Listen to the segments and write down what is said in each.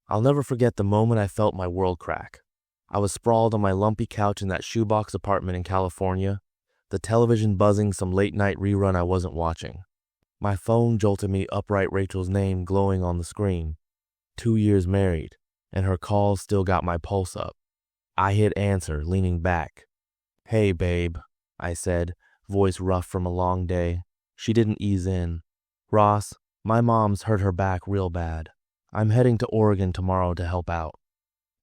I'll never forget the moment I felt my world crack. I was sprawled on my lumpy couch in that shoebox apartment in California, the television buzzing some late-night rerun I wasn't watching. My phone jolted me upright Rachel's name glowing on the screen. 2 years married, and her calls still got my pulse up. I hit answer, leaning back. "Hey, babe," I said, voice rough from a long day. She didn't ease in. "Ross, my mom's hurt her back real bad. I'm heading to Oregon tomorrow to help out."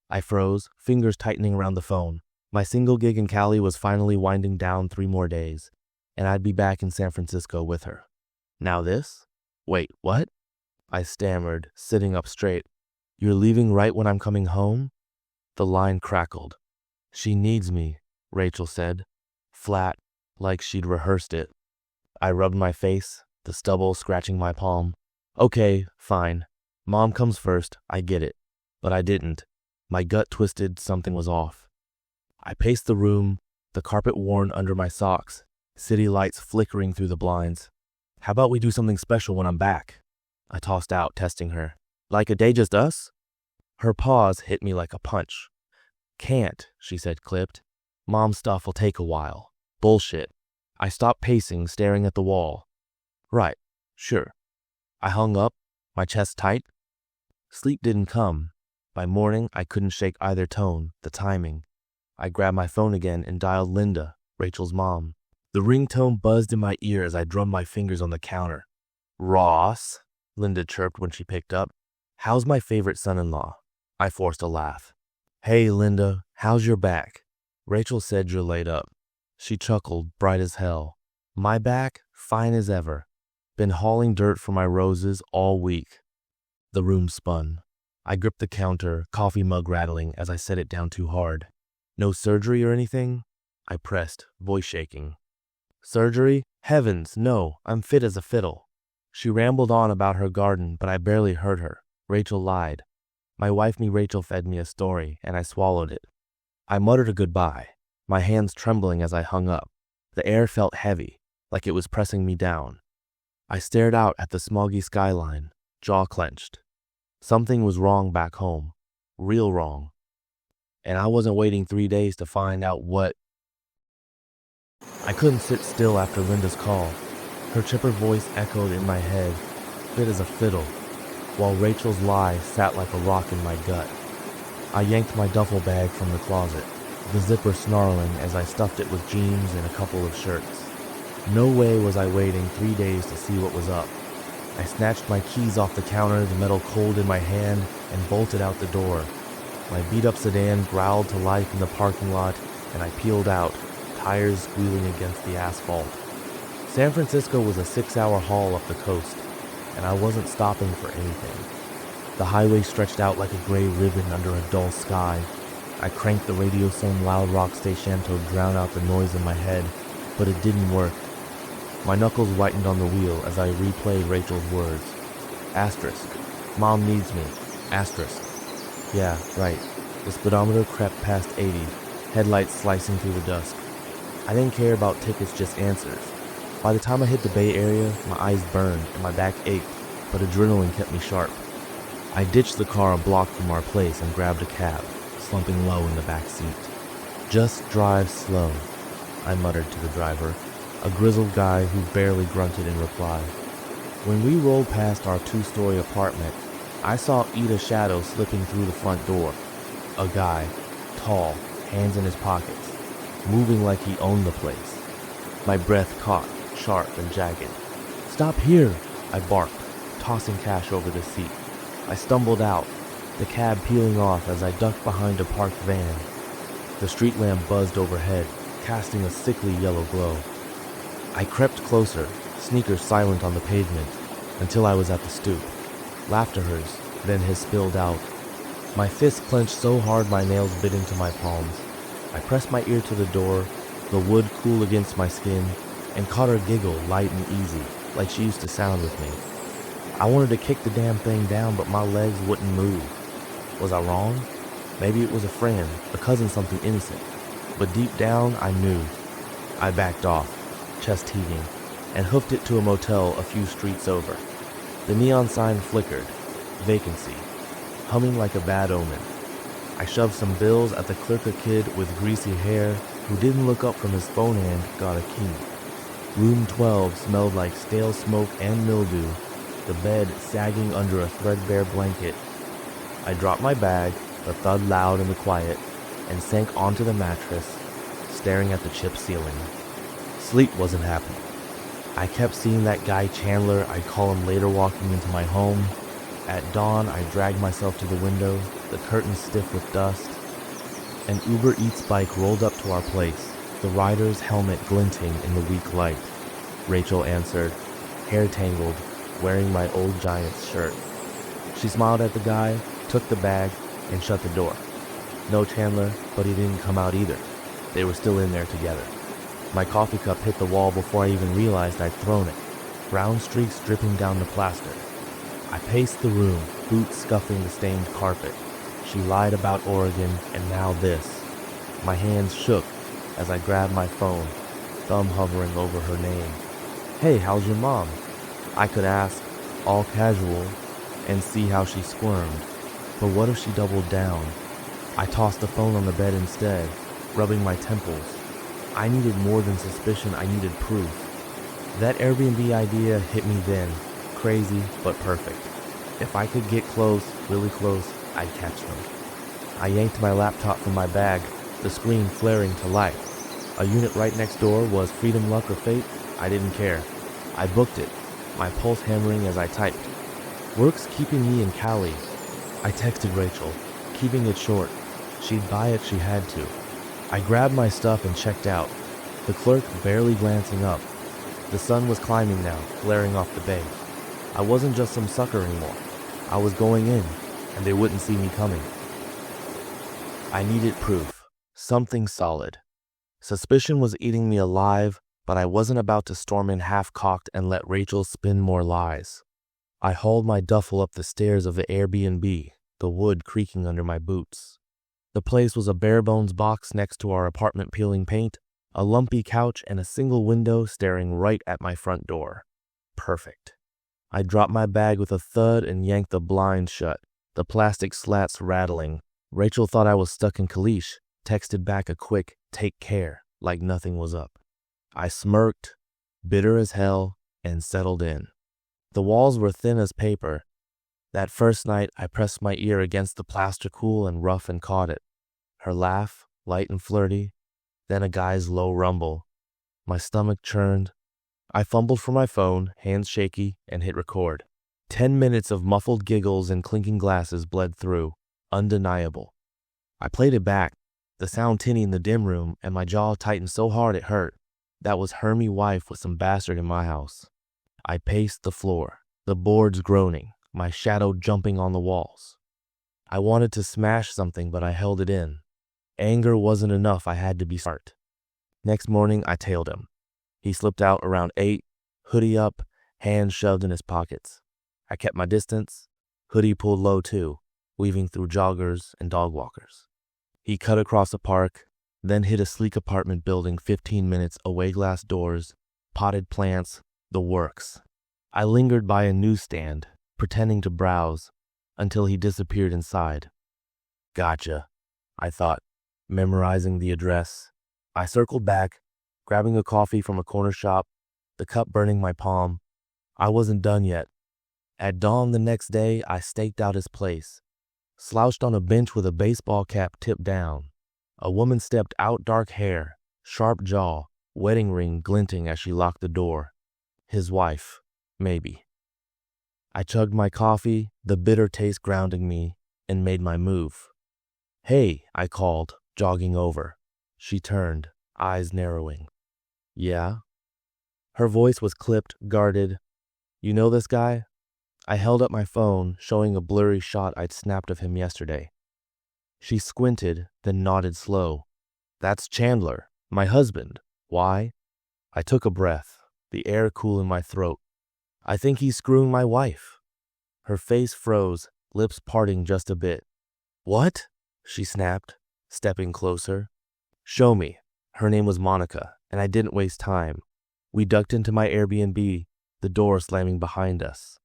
I froze, fingers tightening around the phone. My single gig in Cali was finally winding down 3 more days, and I'd be back in San Francisco with her. Now this? Wait, what? I stammered, sitting up straight. "You're leaving right when I'm coming home?" The line crackled. "She needs me," Rachel said, flat, like she'd rehearsed it. I rubbed my face, the stubble scratching my palm. "Okay, fine. Mom comes first, I get it." But I didn't. My gut twisted something was off. I paced the room, the carpet worn under my socks, city lights flickering through the blinds. "How about we do something special when I'm back?" I tossed out, testing her. "Like a day just us?" Her pause hit me like a punch. "Can't," she said clipped. "Mom's stuff will take a while." Bullshit. I stopped pacing, staring at the wall. "Right, sure." I hung up, my chest tight. Sleep didn't come. By morning, I couldn't shake either tone, the timing. I grabbed my phone again and dialed Linda, Rachel's mom. The ringtone buzzed in my ear as I drummed my fingers on the counter. "Ross," Linda chirped when she picked up. "How's my favorite son-in-law?" I forced a laugh. "Hey, Linda, how's your back?" Rachel said you're laid up. She chuckled, bright as hell. "My back? Fine as ever. Been hauling dirt for my roses all week." The room spun. I gripped the counter, coffee mug rattling as I set it down too hard. "No surgery or anything?" I pressed, voice shaking. "Surgery? Heavens, no, I'm fit as a fiddle." She rambled on about her garden, but I barely heard her. Rachel lied. My wife me Rachel fed me a story, and I swallowed it. I muttered a goodbye, my hands trembling as I hung up. The air felt heavy, like it was pressing me down. I stared out at the smoggy skyline, jaw clenched. Something was wrong back home. Real wrong. And I wasn't waiting 3 days to find out what. I couldn't sit still after Linda's call. Her chipper voice echoed in my head, fit as a fiddle, while Rachel's lie sat like a rock in my gut. I yanked my duffel bag from the closet, the zipper snarling as I stuffed it with jeans and a couple of shirts. No way was I waiting 3 days to see what was up. I snatched my keys off the counter, the metal cold in my hand, and bolted out the door. My beat-up sedan growled to life in the parking lot, and I peeled out, tires squealing against the asphalt. San Francisco was a 6-hour haul up the coast, and I wasn't stopping for anything. The highway stretched out like a gray ribbon under a dull sky. I cranked the radio some loud rock station to drown out the noise in my head, but it didn't work. My knuckles whitened on the wheel as I replayed Rachel's words. Asterisk. Mom needs me. Asterisk. Yeah, right. The speedometer crept past 80, headlights slicing through the dusk. I didn't care about tickets, just answers. By the time I hit the Bay Area, my eyes burned and my back ached, but adrenaline kept me sharp. I ditched the car a block from our place and grabbed a cab, slumping low in the back seat. "Just drive slow," I muttered to the driver, a grizzled guy who barely grunted in reply. When we rolled past our 2-story apartment, I saw Ida's shadow slipping through the front door. A guy, tall, hands in his pockets, moving like he owned the place. My breath caught, sharp and jagged. "Stop here," I barked, tossing cash over the seat. I stumbled out, the cab peeling off as I ducked behind a parked van. The street lamp buzzed overhead, casting a sickly yellow glow. I crept closer, sneakers silent on the pavement, until I was at the stoop. Laughter hers, then his spilled out. My fist clenched so hard my nails bit into my palms. I pressed my ear to the door, the wood cool against my skin, and caught her giggle light and easy, like she used to sound with me. I wanted to kick the damn thing down, but my legs wouldn't move. Was I wrong? Maybe it was a friend, a cousin, something innocent. But deep down, I knew. I backed off, chest heaving, and hoofed it to a motel a few streets over. The neon sign flickered. Vacancy. humming like a bad omen. I shoved some bills at the clerk. A kid with greasy hair who didn't look up from his phone and got a key. Room 12 smelled like stale smoke and mildew, the bed sagging under a threadbare blanket. I dropped my bag, the thud loud in the quiet, and sank onto the mattress, staring at the chipped ceiling. Sleep wasn't happening. I kept seeing that guy Chandler, I'd call him later, walking into my home. At dawn, I dragged myself to the window, the curtains stiff with dust. An Uber Eats bike rolled up to our place, the rider's helmet glinting in the weak light. Rachel answered, hair tangled, wearing my old Giants shirt. She smiled at the guy, took the bag, and shut the door. No Chandler, but he didn't come out either. They were still in there together. My coffee cup hit the wall before I even realized I'd thrown it, brown streaks dripping down the plaster. I paced the room, boots scuffing the stained carpet. She lied about Oregon, and now this. My hands shook as I grabbed my phone, thumb hovering over her name. Hey, how's your mom? I could ask, all casual, and see how she squirmed. But what if she doubled down? I tossed the phone on the bed instead, rubbing my temples. I needed more than suspicion, I needed proof. That Airbnb idea hit me then, crazy but perfect. If I could get close, really close, I'd catch them. I yanked my laptop from my bag, the screen flaring to life. A unit right next door was Freedom, Luck, or Fate. I didn't care. I booked it, my pulse hammering as I typed. Work's keeping me in Cali. I texted Rachel, keeping it short. She'd buy it, she had to. I grabbed my stuff and checked out, the clerk barely glancing up. The sun was climbing now, flaring off the bay. I wasn't just some sucker anymore. I was going in, and they wouldn't see me coming. I needed proof, something solid. Suspicion was eating me alive, but I wasn't about to storm in half-cocked and let Rachel spin more lies. I hauled my duffel up the stairs of the Airbnb, the wood creaking under my boots. The place was a bare-bones box next to our apartment peeling paint, a lumpy couch, and a single window staring right at my front door. Perfect. I dropped my bag with a thud and yanked the blinds shut, the plastic slats rattling. Rachel thought I was stuck in Kalish, texted back a quick, "Take care," like nothing was up. I smirked, bitter as hell, and settled in. The walls were thin as paper. That first night, I pressed my ear against the plaster cool and rough and caught it. Her laugh, light and flirty, then a guy's low rumble. My stomach churned. I fumbled for my phone, hands shaky, and hit record. 10 minutes of muffled giggles and clinking glasses bled through, undeniable. I played it back, the sound tinny in the dim room, and my jaw tightened so hard it hurt. That was Hermie wife with some bastard in my house. I paced the floor, the boards groaning, my shadow jumping on the walls. I wanted to smash something, but I held it in. Anger wasn't enough, I had to be smart. Next morning, I tailed him. He slipped out around 8, hoodie up, hands shoved in his pockets. I kept my distance, hoodie pulled low too, weaving through joggers and dog walkers. He cut across a park, then hit a sleek apartment building 15 minutes away, glass doors, potted plants, the works. I lingered by a newsstand, pretending to browse, until he disappeared inside. Gotcha, I thought, memorizing the address. I circled back, grabbing a coffee from a corner shop, the cup burning my palm. I wasn't done yet. At dawn the next day, I staked out his place. Slouched on a bench with a baseball cap tipped down. A woman stepped out, dark hair, sharp jaw, wedding ring glinting as she locked the door. His wife, maybe. I chugged my coffee, the bitter taste grounding me, and made my move. "Hey," I called, jogging over. She turned, eyes narrowing. "Yeah?" Her voice was clipped, guarded. "You know this guy?" I held up my phone, showing a blurry shot I'd snapped of him yesterday. She squinted, then nodded slow. "That's Chandler, my husband. Why?" I took a breath, the air cool in my throat. "I think he's screwing my wife." Her face froze, lips parting just a bit. "What?" she snapped, stepping closer. "Show me." Her name was Monica, and I didn't waste time. We ducked into my Airbnb, the door slamming behind us.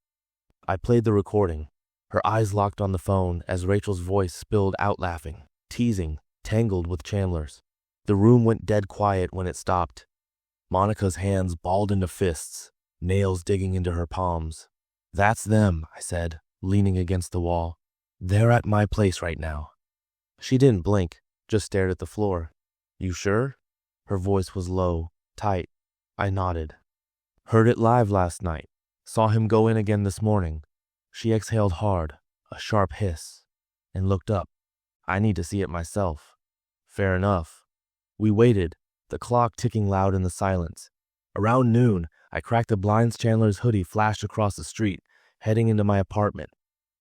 I played the recording. Her eyes locked on the phone as Rachel's voice spilled out laughing, teasing, tangled with Chandler's. The room went dead quiet when it stopped. Monica's hands balled into fists, nails digging into her palms. "That's them," I said, leaning against the wall. "They're at my place right now." She didn't blink, just stared at the floor. "You sure?" Her voice was low, tight. I nodded. "Heard it live last night. Saw him go in again this morning." She exhaled hard, a sharp hiss, and looked up. "I need to see it myself." "Fair enough." We waited, the clock ticking loud in the silence. Around noon, I cracked the blinds. Chandler's hoodie flashed across the street, heading into my apartment.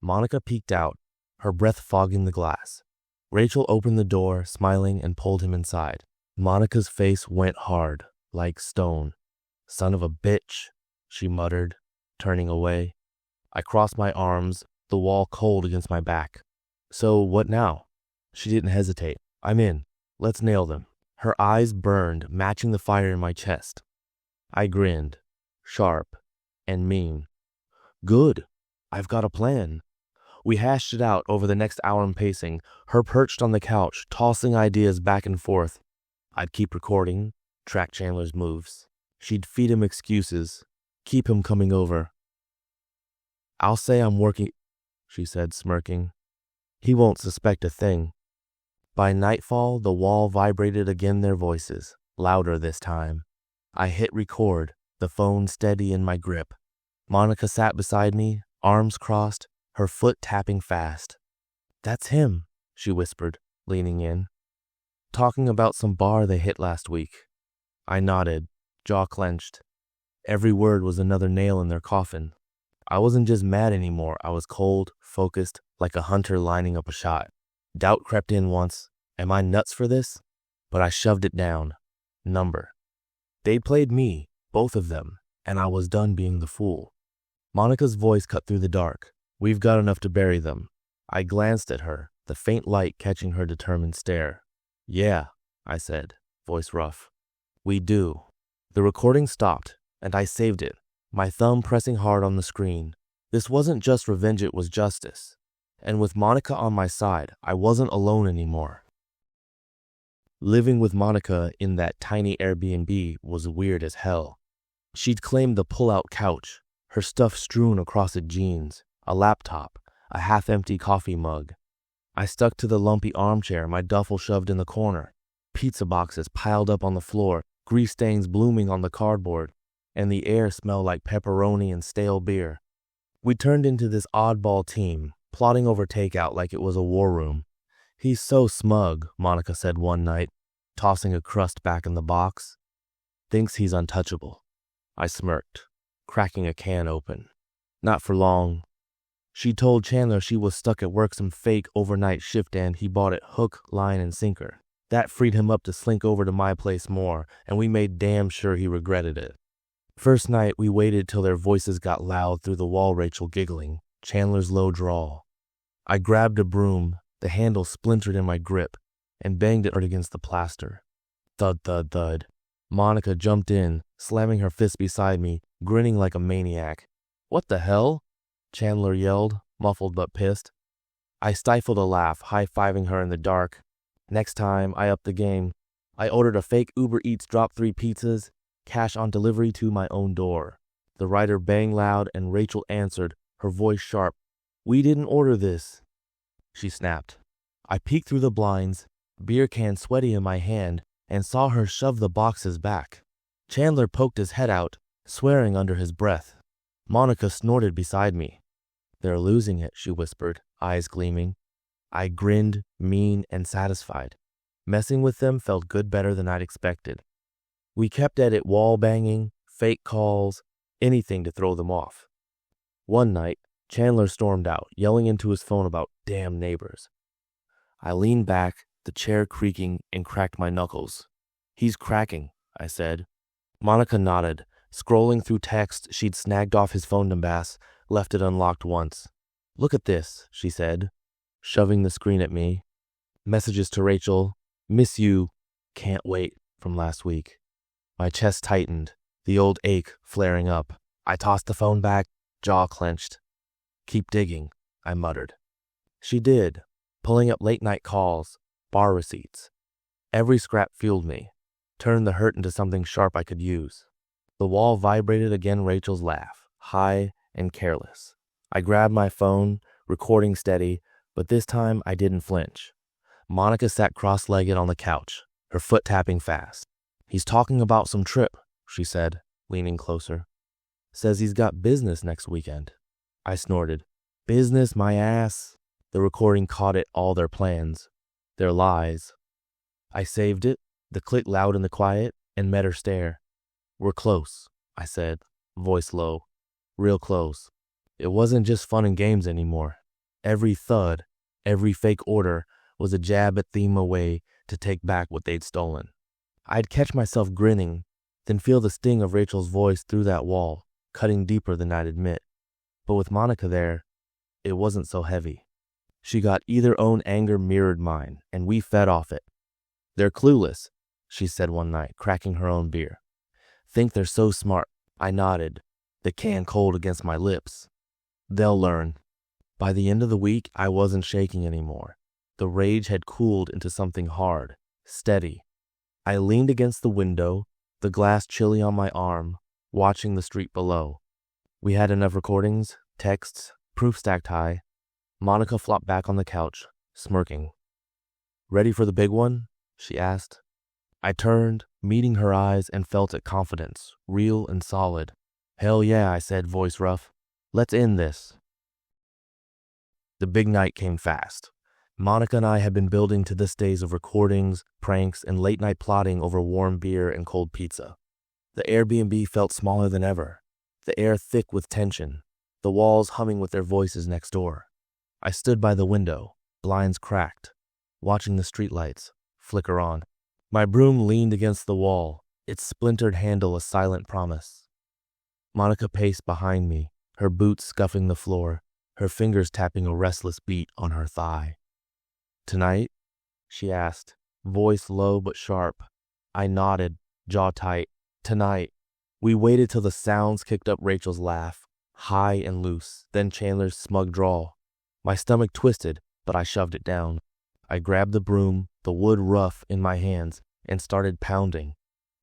Monica peeked out, her breath fogging the glass. Rachel opened the door, smiling, and pulled him inside. Monica's face went hard, like stone. "Son of a bitch," she muttered, turning away. I crossed my arms, the wall cold against my back. "So what now?" She didn't hesitate. "I'm in. Let's nail them." Her eyes burned, matching the fire in my chest. I grinned, sharp and mean. "Good. I've got a plan." We hashed it out over the next hour and pacing, her perched on the couch, tossing ideas back and forth. I'd keep recording, track Chandler's moves. She'd feed him excuses, keep him coming over. "I'll say I'm working," she said, smirking. "He won't suspect a thing." By nightfall, the wall vibrated again, their voices, louder this time. I hit record, the phone steady in my grip. Monica sat beside me, arms crossed, her foot tapping fast. "That's him," she whispered, leaning in. "Talking about some bar they hit last week." I nodded, jaw clenched. Every word was another nail in their coffin. I wasn't just mad anymore, I was cold, focused, like a hunter lining up a shot. Doubt crept in once. Am I nuts for this? But I shoved it down. Number. They'd played me, both of them, and I was done being the fool. Monica's voice cut through the dark. "We've got enough to bury them." I glanced at her, the faint light catching her determined stare. "Yeah," I said, voice rough. "We do." The recording stopped, and I saved it, my thumb pressing hard on the screen. This wasn't just revenge, it was justice. And with Monica on my side, I wasn't alone anymore. Living with Monica in that tiny Airbnb was weird as hell. She'd claimed the pull-out couch, her stuff strewn across its jeans, a laptop, a half-empty coffee mug. I stuck to the lumpy armchair, my duffel shoved in the corner, pizza boxes piled up on the floor, grease stains blooming on the cardboard, and the air smelled like pepperoni and stale beer. We turned into this oddball team, plotting over takeout like it was a war room. "He's so smug," Monica said one night, tossing a crust back in the box. "Thinks he's untouchable." I smirked, cracking a can open. Not for long. She told Chandler she was stuck at work some fake overnight shift and he bought it hook, line, and sinker. That freed him up to slink over to my place more, and we made damn sure he regretted it. First night, we waited till their voices got loud through the wall, Rachel giggling, Chandler's low drawl. I grabbed a broom, the handle splintered in my grip, and banged it against the plaster. Thud, thud, thud. Monica jumped in, slamming her fist beside me, grinning like a maniac. "What the hell?" Chandler yelled, muffled but pissed. I stifled a laugh, high-fiving her in the dark. Next time, I upped the game. I ordered a fake Uber Eats drop 3 pizzas, cash on delivery to my own door. The rider banged loud and Rachel answered, her voice sharp. "We didn't order this." She snapped. I peeked through the blinds, beer can sweaty in my hand, and saw her shove the boxes back. Chandler poked his head out, swearing under his breath. Monica snorted beside me. "They're losing it," she whispered, eyes gleaming. I grinned, mean and satisfied. Messing with them felt good, better than I'd expected. We kept at it, wall banging, fake calls, anything to throw them off. One night, Chandler stormed out, yelling into his phone about damn neighbors. I leaned back, the chair creaking, and cracked my knuckles. "He's cracking," I said. Monica nodded. Scrolling through text, she'd snagged off his phone number, left it unlocked once. "Look at this," she said, shoving the screen at me. Messages to Rachel, "Miss you, can't wait," from last week. My chest tightened, the old ache flaring up. I tossed the phone back, jaw clenched. "Keep digging," I muttered. She did, pulling up late-night calls, bar receipts. Every scrap fueled me, turned the hurt into something sharp I could use. The wall vibrated again. Rachel's laugh, high and careless. I grabbed my phone, recording steady, but this time I didn't flinch. Monica sat cross-legged on the couch, her foot tapping fast. "He's talking about some trip," she said, leaning closer. "Says he's got business next weekend." I snorted. "Business, my ass." The recording caught it, all their plans, their lies. I saved it, the click loud in the quiet, and met her stare. "We're close," I said, voice low. "Real close." It wasn't just fun and games anymore. Every thud, every fake order was a jab at them away to take back what they'd stolen. I'd catch myself grinning, then feel the sting of Rachel's voice through that wall, cutting deeper than I'd admit. But with Monica there, it wasn't so heavy. She got either own anger mirrored mine, and we fed off it. "They're clueless," she said one night, cracking her own beer. "Think they're so smart." I nodded, the can cold against my lips. "They'll learn." By the end of the week, I wasn't shaking anymore. The rage had cooled into something hard, steady. I leaned against the window, the glass chilly on my arm, watching the street below. We had enough recordings, texts, proof stacked high. Monica flopped back on the couch, smirking. "Ready for the big one?" she asked. I turned, meeting her eyes, and felt it confidence, real and solid. "Hell yeah," I said, voice rough. "Let's end this." The big night came fast. Monica and I had been building to this days of recordings, pranks, and late-night plotting over warm beer and cold pizza. The Airbnb felt smaller than ever, the air thick with tension, the walls humming with their voices next door. I stood by the window, blinds cracked, watching the streetlights flicker on. My broom leaned against the wall, its splintered handle a silent promise. Monica paced behind me, her boots scuffing the floor, her fingers tapping a restless beat on her thigh. "Tonight?" she asked, voice low but sharp. I nodded, jaw tight. "Tonight." We waited till the sounds kicked up Rachel's laugh, high and loose, then Chandler's smug drawl. My stomach twisted, but I shoved it down. I grabbed the broom, the wood rough, in my hands, and started pounding.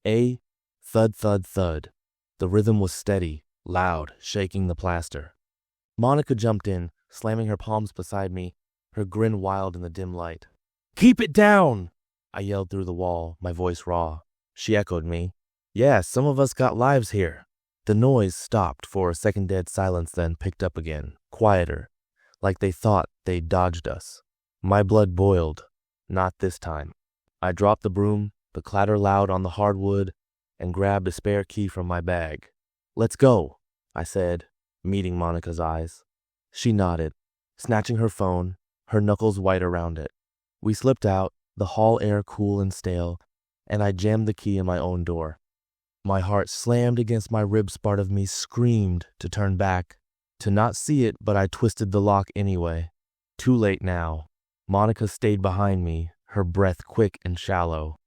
Thud, thud, thud. The rhythm was steady, loud, shaking the plaster. Monica jumped in, slamming her palms beside me, her grin wild in the dim light. "Keep it down!" I yelled through the wall, my voice raw. She echoed me. "Yeah, some of us got lives here." The noise stopped for a second dead silence, then picked up again, quieter, like they thought they'd dodged us. My blood boiled. Not this time. I dropped the broom, the clatter loud on the hardwood, and grabbed a spare key from my bag. "Let's go," I said, meeting Monica's eyes. She nodded, snatching her phone, her knuckles white around it. We slipped out, the hall air cool and stale, and I jammed the key in my own door. My heart slammed against my ribs. Part of me screamed to turn back, to not see it, but I twisted the lock anyway. Too late now. Monica stayed behind me, her breath quick and shallow.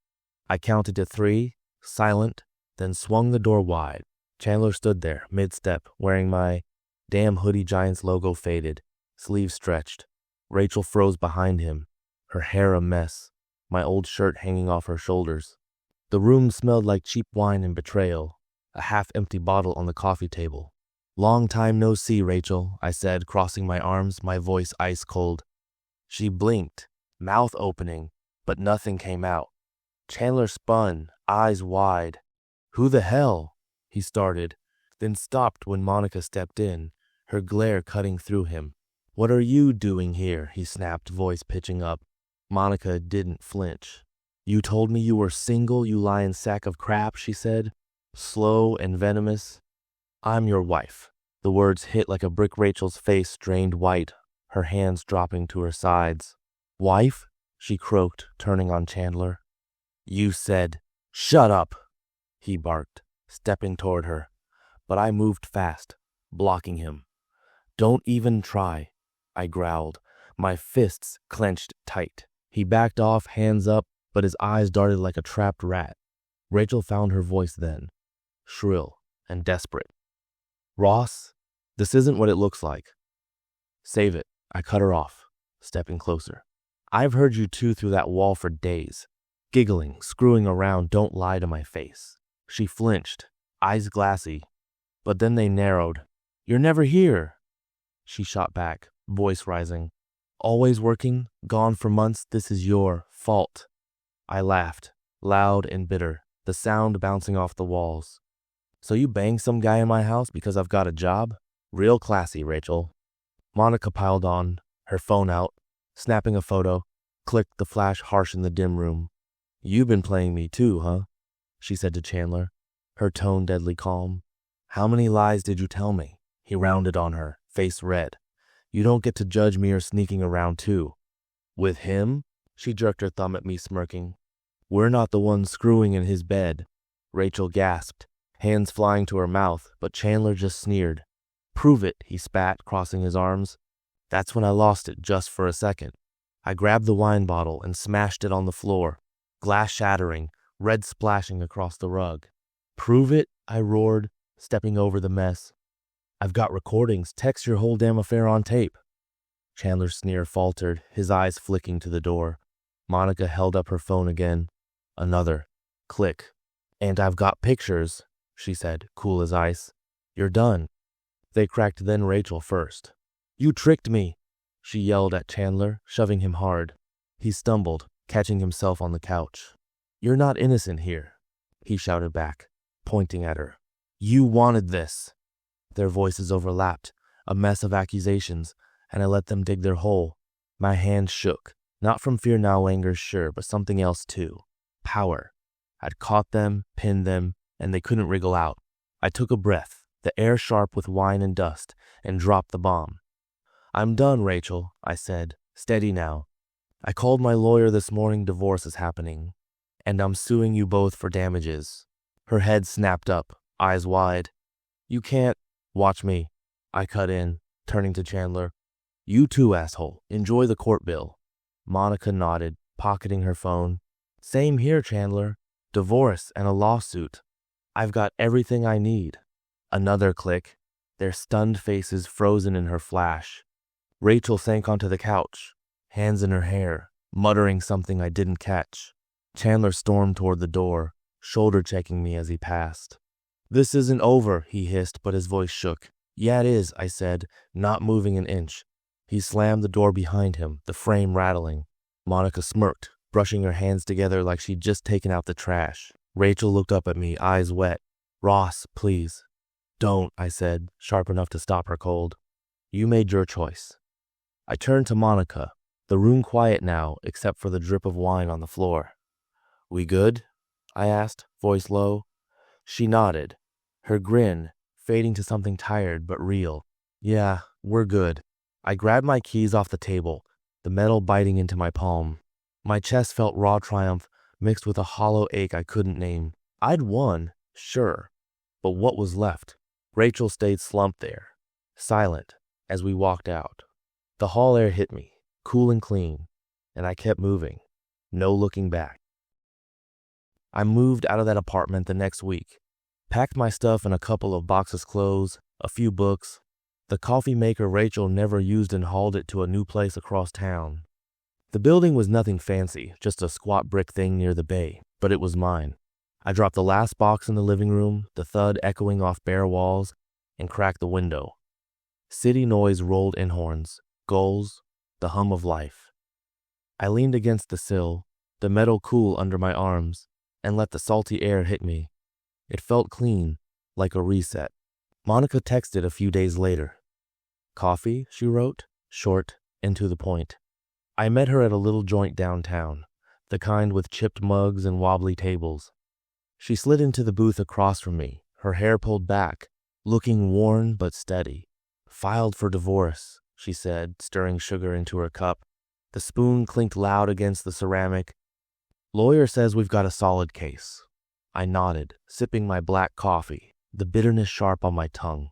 I counted to 3, silent, then swung the door wide. Chandler stood there, mid-step, wearing my damn hoodie Giants logo faded, sleeves stretched. Rachel froze behind him, her hair a mess, my old shirt hanging off her shoulders. The room smelled like cheap wine and betrayal, a half-empty bottle on the coffee table. "Long time no see, Rachel," I said, crossing my arms, my voice ice cold. She blinked, mouth opening, but nothing came out. Chandler spun, eyes wide. "Who the hell?" he started, then stopped when Monica stepped in, her glare cutting through him. "What are you doing here?" he snapped, voice pitching up. Monica didn't flinch. "You told me you were single, you lying sack of crap," she said, slow and venomous. "I'm your wife." The words hit like a brick. Rachel's face drained white, her hands dropping to her sides. "Wife?" she croaked, turning on Chandler. "You said—" "Shut up!" he barked, stepping toward her. But I moved fast, blocking him. "Don't even try," I growled, my fists clenched tight. He backed off, hands up, but his eyes darted like a trapped rat. Rachel found her voice then, shrill and desperate. "Ross, this isn't what it looks like." "Save it," I cut her off, stepping closer. I've heard you two through that wall for days. Giggling, screwing around, don't lie to my face. She flinched, eyes glassy, but then they narrowed. You're never here. She shot back, voice rising. Always working, gone for months, this is your fault. I laughed, loud and bitter, the sound bouncing off the walls. So you banged some guy in my house because I've got a job? Real classy, Rachel. Monica piled on, her phone out, snapping a photo, clicked the flash harsh in the dim room. You've been playing me too, huh? She said to Chandler, her tone deadly calm. How many lies did you tell me? He rounded on her, face red. You don't get to judge me or sneaking around too. With him? She jerked her thumb at me, smirking. We're not the ones screwing in his bed. Rachel gasped, hands flying to her mouth, but Chandler just sneered. Prove it, he spat, crossing his arms. That's when I lost it, just for a second. I grabbed the wine bottle and smashed it on the floor, glass shattering, red splashing across the rug. Prove it, I roared, stepping over the mess. I've got recordings, text your whole damn affair on tape. Chandler's sneer faltered, his eyes flicking to the door. Monica held up her phone again. Another. Click. And I've got pictures, she said, cool as ice. You're done. They cracked, then Rachel first. You tricked me, she yelled at Chandler, shoving him hard. He stumbled, catching himself on the couch. You're not innocent here, he shouted back, pointing at her. You wanted this. Their voices overlapped, a mess of accusations, and I let them dig their hole. My hands shook, not from fear now anger, sure, but something else too. Power. I'd caught them, pinned them, and they couldn't wriggle out. I took a breath, the air sharp with wine and dust, and dropped the bomb. I'm done, Rachel, I said, steady now. I called my lawyer this morning, divorce is happening, and I'm suing you both for damages. Her head snapped up, eyes wide. You can't. Watch me. I cut in, turning to Chandler. You too, asshole. Enjoy the court bill. Monica nodded, pocketing her phone. Same here, Chandler. Divorce and a lawsuit. I've got everything I need. Another click, their stunned faces frozen in her flash. Rachel sank onto the couch, hands in her hair, muttering something I didn't catch. Chandler stormed toward the door, shoulder-checking me as he passed. This isn't over, he hissed, but his voice shook. Yeah, it is, I said, not moving an inch. He slammed the door behind him, the frame rattling. Monica smirked, brushing her hands together like she'd just taken out the trash. Rachel looked up at me, eyes wet. Ross, please. Don't, I said, sharp enough to stop her cold. You made your choice. I turned to Monica, the room quiet now except for the drip of wine on the floor. We good? I asked, voice low. She nodded, her grin fading to something tired but real. Yeah, we're good. I grabbed my keys off the table, the metal biting into my palm. My chest felt raw triumph mixed with a hollow ache I couldn't name. I'd won, sure, but what was left? Rachel stayed slumped there, silent, as we walked out. The hall air hit me, cool and clean, and I kept moving, no looking back. I moved out of that apartment the next week, packed my stuff in a couple of boxes clothes, a few books, the coffee maker Rachel never used, and hauled it to a new place across town. The building was nothing fancy, just a squat brick thing near the bay, but it was mine. I dropped the last box in the living room, the thud echoing off bare walls, and cracked the window. City noise rolled in horns, gulls, the hum of life. I leaned against the sill, the metal cool under my arms, and let the salty air hit me. It felt clean, like a reset. Monica texted a few days later. Coffee, she wrote, short and to the point. I met her at a little joint downtown, the kind with chipped mugs and wobbly tables. She slid into the booth across from me, her hair pulled back, looking worn but steady. Filed for divorce, she said, stirring sugar into her cup. The spoon clinked loud against the ceramic. Lawyer says we've got a solid case. I nodded, sipping my black coffee, the bitterness sharp on my tongue.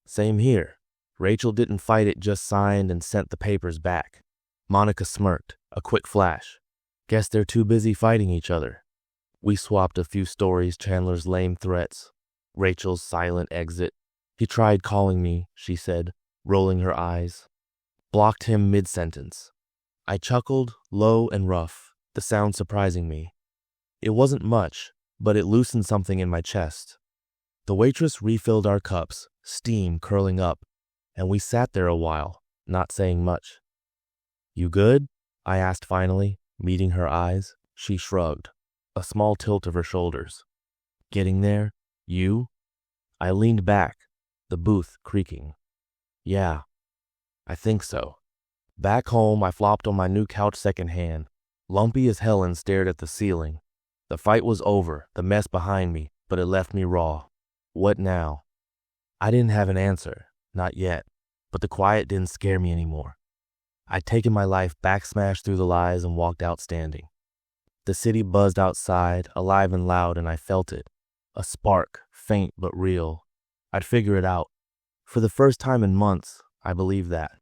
Same here. Rachel didn't fight it, just signed and sent the papers back. Monica smirked, a quick flash. Guess they're too busy fighting each other. We swapped a few stories, Chandler's lame threats, Rachel's silent exit. He tried calling me, she said, rolling her eyes. blocked him mid-sentence. I chuckled, low and rough, the sound surprising me. It wasn't much, but it loosened something in my chest. The waitress refilled our cups, steam curling up, and we sat there a while, not saying much. "You good?" I asked finally, meeting her eyes. She shrugged, a small tilt of her shoulders. "Getting there? You?" I leaned back, the booth creaking. "Yeah, I think so." Back home, I flopped on my new couch secondhand, lumpy as hell, and stared at the ceiling. The fight was over, the mess behind me, but it left me raw. What now? I didn't have an answer, not yet, but the quiet didn't scare me anymore. I'd taken my life backsmashed through the lies and walked out standing. The city buzzed outside, alive and loud, and I felt it. A spark, faint but real. I'd figure it out. For the first time in months, I believed that.